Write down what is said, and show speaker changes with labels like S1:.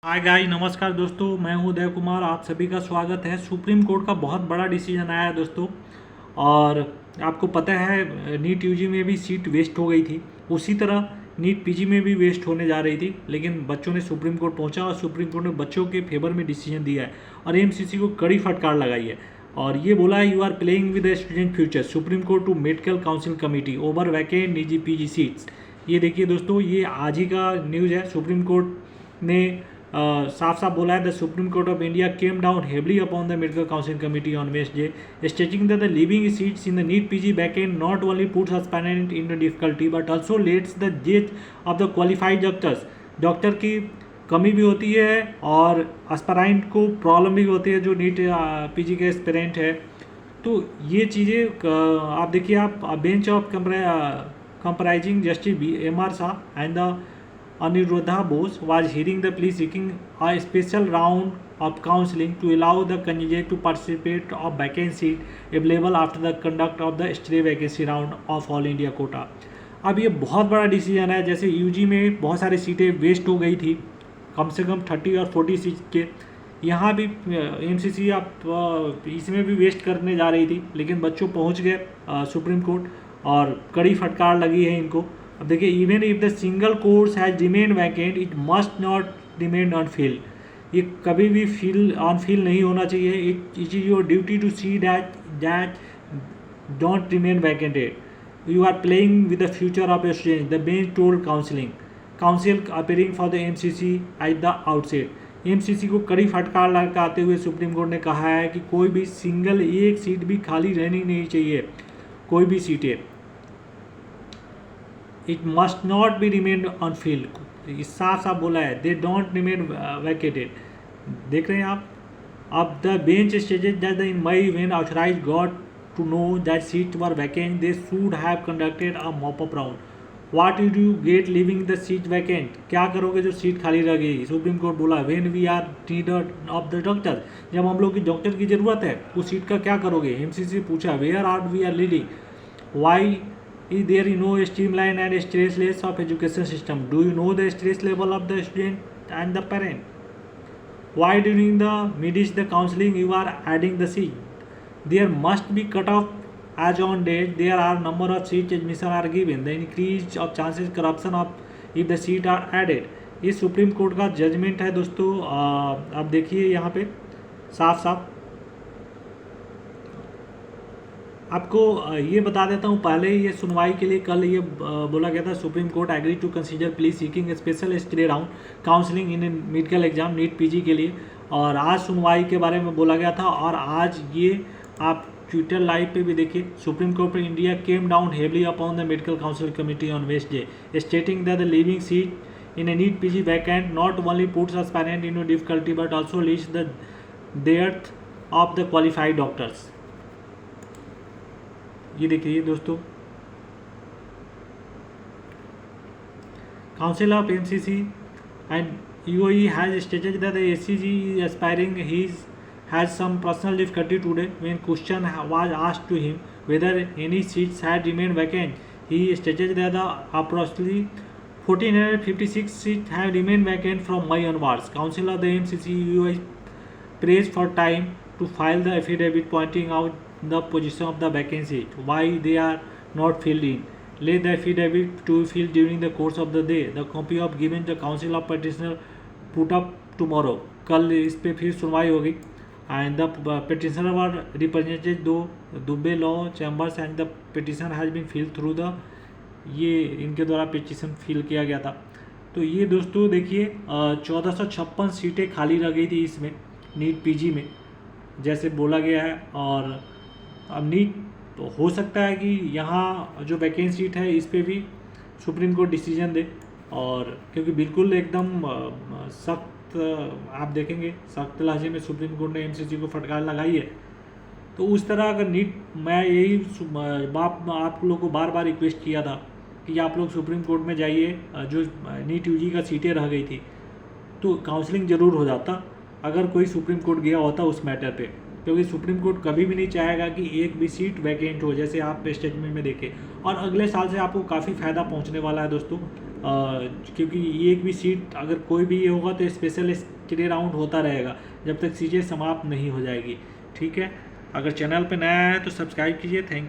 S1: Hi guys, नमस्कार दोस्तों। मैं हूं उदय कुमार। आप सभी का स्वागत है। सुप्रीम कोर्ट का बहुत बड़ा डिसीजन आया है दोस्तों। और आपको पता है नीट यूजी में भी सीट वेस्ट हो गई थी, उसी तरह नीट पीजी में भी वेस्ट होने जा रही थी। लेकिन बच्चों ने सुप्रीम कोर्ट पहुंचा और सुप्रीम कोर्ट ने बच्चों के फेवर में डिसीजन दिया है और एमसीसी को कड़ी फटकार लगाई है और ये बोला है, you are playing with the student future. Supreme Court to medical council committee over vacant निजी पीजी सीट्स। ये देखिए दोस्तों, ये आज ही का न्यूज़ है। सुप्रीम कोर्ट ने साफ साफ बोला है, the Supreme Court of India came down heavily upon the medical council committee on Wednesday, stating that the leaving seats in the NEET PG backend not only puts aspirant in the difficulty but also lets the jaws of the qualified doctors. Doctor की कमी भी होती है और aspirant को problem भी होती है जो नीट पीजी के एस्पायरेंट है। तो ये चीज़ें आप देखिए, आप bench of comprising justice M R Shah and the Aniruddha Bose was hearing the plea seeking a special round of counseling to allow the candidate to participate of vacant seat available after the conduct of the stray vacancy round of All India quota। अब ये बहुत बड़ा decision है। जैसे UG में बहुत सारी सीटें वेस्ट हो गई थी, कम से कम 30 और 40 सीट के। यहाँ भी एमसीसी आप इसमें भी वेस्ट करने जा रही थी, लेकिन बच्चों पहुँच गए सुप्रीम कोर्ट और कड़ी फटकार लगी है इनको। अब देखिए, even if the single course has remain vacant it must not remain unfill. ये कभी भी फिल अनफिल नहीं होना चाहिए। It is your duty to see that don't remain vacanted. You are playing with the future of your student, the bench told council appearing for the MCC at the outset. MCC को कड़ी फटकार लगाते हुए supreme court ने कहा है कि कोई भी सिंगल एक सीट भी खाली रहनी नहीं चाहिए, कोई भी सीटें। It must not be remain Anfield. साफ साफ बोला है, दे डोंट रिमेन वैकेटेड। देख रहे हैं आप। अब the bench stated that in May when authorised got to know that seat were vacant they should have conducted a mop up round. What you do get leaving the seat vacant. क्या करोगे जो सीट खाली रह गई। Supreme Court बोला, when we are needer of the doctor, जब हम लोग की डॉक्टर की जरूरत है उस सीट का क्या करोगे। एमसीसी पूछा, where are we are leading, why is there no streamline and stressless of education system? Do you know the stress level of the student and the parent? Why during the midst the counseling you are adding the seat? There must be cut off as on date. There are number of seats admission are given. The increase of chances corruption of if the seat are added. ये supreme court का judgement है दोस्तों। आप देखिए यहाँ पे साफ साफ आपको ये बता देता हूँ। पहले ये सुनवाई के लिए कल ये बोला गया था, Supreme Court agree to consider plea seeking special stay round counselling in medical exam NEET PG के लिए। और आज सुनवाई के बारे में बोला गया था और आज ये आप ट्विटर लाइव पे भी देखिए। Supreme Court of India came down heavily upon the medical council committee on Wednesday, stating that the leaving seat in a NEET PG vacant not only puts aspirant in difficulty but also leads the death of the qualified doctors. ये देखिए दोस्तों, council of MCC and UOE has stated that the SCG is aspiring he has some personal difficulty today when question was asked to him weather any seats had remain vacant he stated that approximately 1456 seats have remain vacant from May onwards. Council of the MCC UOE praised for time to file the affidavit pointing out the position of the vacancy, why they are not filled in. Let the affidavit to be filled during the course of the day. The copy of given the council of petitioner put up tomorrow. कल इस पे फिर सुनवाई होगी। and the petitioner were represented though Dubey law chambers and the petition has been filled through the, ये इनके द्वारा petition fill किया गया था। तो ये दोस्तों देखिए 1456 सीटें खाली रह गई थी इसमें नीट पीजी में, जैसे बोला गया है। और अब नीट तो हो सकता है कि यहाँ जो वैकेंट सीट है इस पे भी सुप्रीम कोर्ट डिसीजन दे। और क्योंकि बिल्कुल एकदम सख्त आप देखेंगे सख्त लहजे में सुप्रीम कोर्ट ने एमसीसी को फटकार लगाई है। तो उस तरह अगर नीट, मैं यही आप लोग को बार बार रिक्वेस्ट किया था कि आप लोग सुप्रीम कोर्ट में जाइए। जो नीट यूजी का सीटें रह गई थी तो काउंसलिंग ज़रूर हो जाता अगर कोई सुप्रीम कोर्ट गया होता उस मैटर पे, क्योंकि सुप्रीम कोर्ट कभी भी नहीं चाहेगा कि एक भी सीट वैकेंट हो, जैसे आप स्टेटमेंट में देखें। और अगले साल से आपको काफ़ी फ़ायदा पहुंचने वाला है दोस्तों। क्योंकि ये एक भी सीट अगर कोई भी ये होगा तो स्पेशल स्टे राउंड होता रहेगा जब तक चीज़ें समाप्त नहीं हो जाएगी। ठीक है, अगर चैनल पे नया है तो सब्सक्राइब कीजिए। थैंक